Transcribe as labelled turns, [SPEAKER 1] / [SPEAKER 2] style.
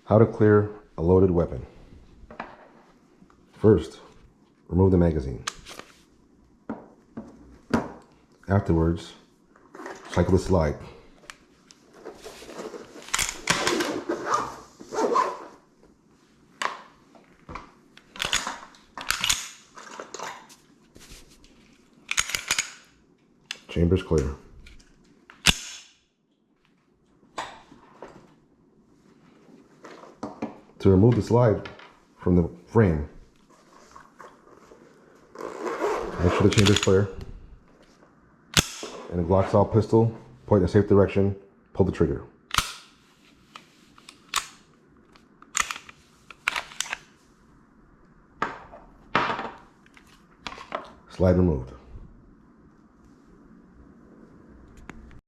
[SPEAKER 1] How to clear a loaded weapon. First, remove the magazine. Afterwards, cycle the slide. Chamber's clear. To remove the slide from the frame, make sure the chamber's clear. And a Glock style pistol, point in a safe direction, pull the trigger. Slide removed.